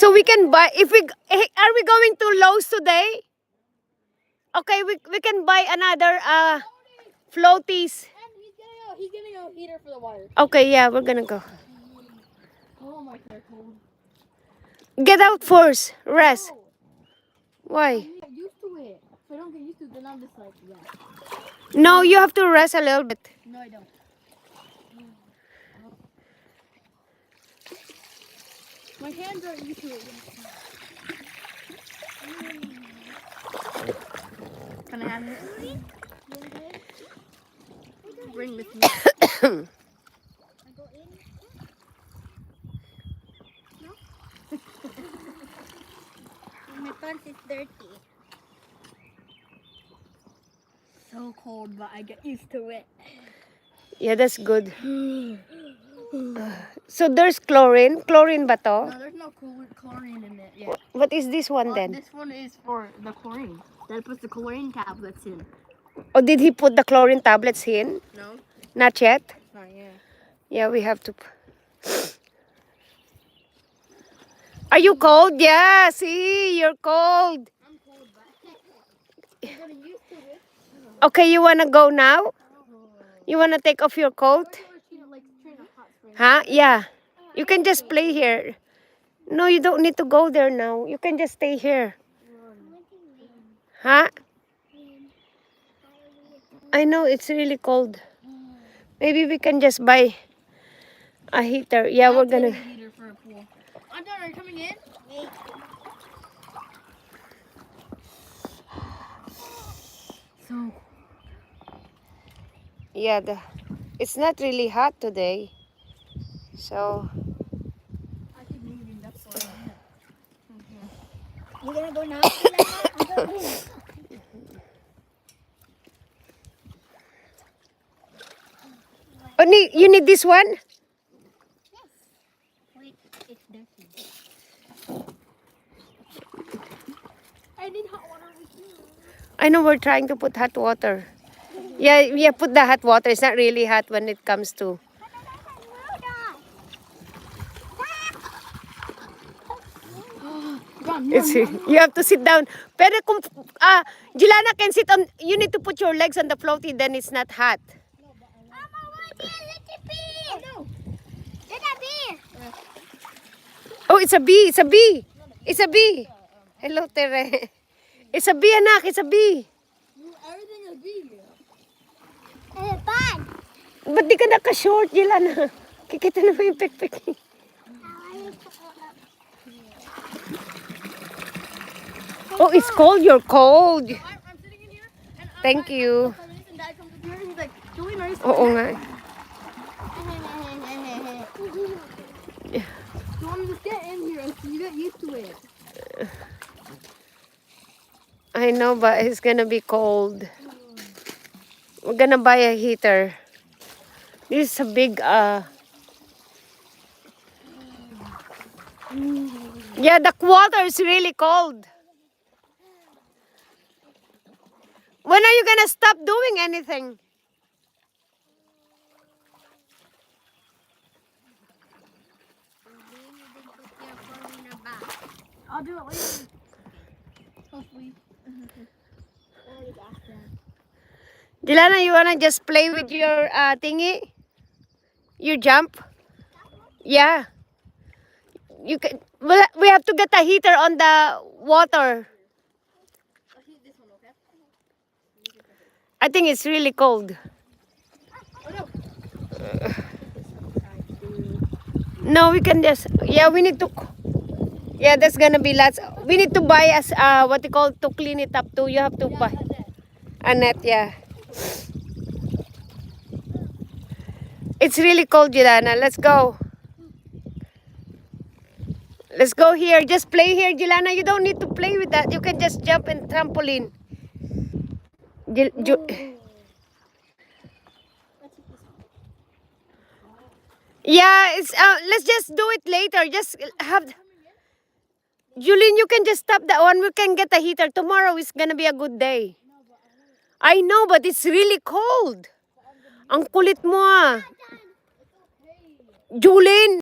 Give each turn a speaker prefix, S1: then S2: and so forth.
S1: So we can buy, if we, are we going to Lowe's today? Okay, we can buy another floaties.
S2: And he's gonna go heater for the water.
S1: Okay, yeah, we're gonna go.
S2: Oh my, they're cold.
S1: Get out first, rest.
S2: No,
S1: Why?
S2: I get used to it. If I don't get used to it, then I'm just like, yeah.
S1: No, you have to rest a little bit.
S2: No, I don't. My hands aren't used to it. Can I have it? Bring with me. My pants is dirty. So cold, but I get used to it.
S1: Yeah, that's good. So there's chlorine. Chlorine ba to?
S2: No, there's no chlorine in it yet.
S1: What is this one then?
S2: This one is for the chlorine. That puts the chlorine tablets in.
S1: Oh, did he put the chlorine tablets in?
S2: No?
S1: Not yet?
S2: Not yet.
S1: Yeah, we have to. Are you cold? Yeah, see, you're cold.
S2: I'm cold, but I'm getting used to it.
S1: Okay, you wanna go now? You wanna take off your coat? Huh? Yeah. You can just play here. No, you don't need to go there now. You can just stay here. Huh? I know it's really cold. Maybe we can just buy a heater. Yeah, we're gonna.
S2: Heater for a pool. Anton, are you coming in? So
S1: Yeah, it's not really hot today. So,
S2: I keep moving, that's why.
S3: You gonna go now?
S1: oh, you need this one?
S3: Wait, it's dirty.
S2: I need hot water with you.
S1: I know we're trying to put hot water. Yeah, put the hot water. It's not really hot when it comes to. It's, you have to sit down. Pero kung, Jelana can sit on, you need to put your legs on the floaty, then it's not hot. Oh, it's a bee. It's a bee. It's a bee. Hello, Tere. It's a bee, anak. It's a bee.
S2: Everything is big.
S1: Ba't di ka naka-short, Jelana? Kikita naman yung pek-pek. Oh, it's cold. You're cold.
S2: I'm sitting in here. And
S1: Thank you.
S2: and Dad comes in here and he's like, Julian, are you
S1: Oo nga.
S2: You want to just get in here so you get used to it.
S1: I know, but it's gonna be cold. We're gonna buy a heater. This is a big, yeah, the water is really cold. When are you gonna stop doing anything?
S2: I'll do it later. Hopefully.
S1: Jelana, you wanna just play with your thingy? You jump? Yeah. You can. We have to get a heater on the water.
S2: I'll heat this one, okay?
S1: I think it's really cold.
S2: Oh no.
S1: No, we can just. Yeah, we need to. Yeah, that's gonna be lots. We need to buy us what you call to clean it up too. You have to buy a net. Yeah. It's really cold, Jelana. Let's go. Let's go here. Just play here, Jelana. You don't need to play with that. You can just jump and trampoline. Yeah, it's let's just do it later. Just have Julien, you can just stop that one. We can get a heater. Tomorrow is gonna be a good day. I know, but it's really cold. Ang kulit mo ah. Julien.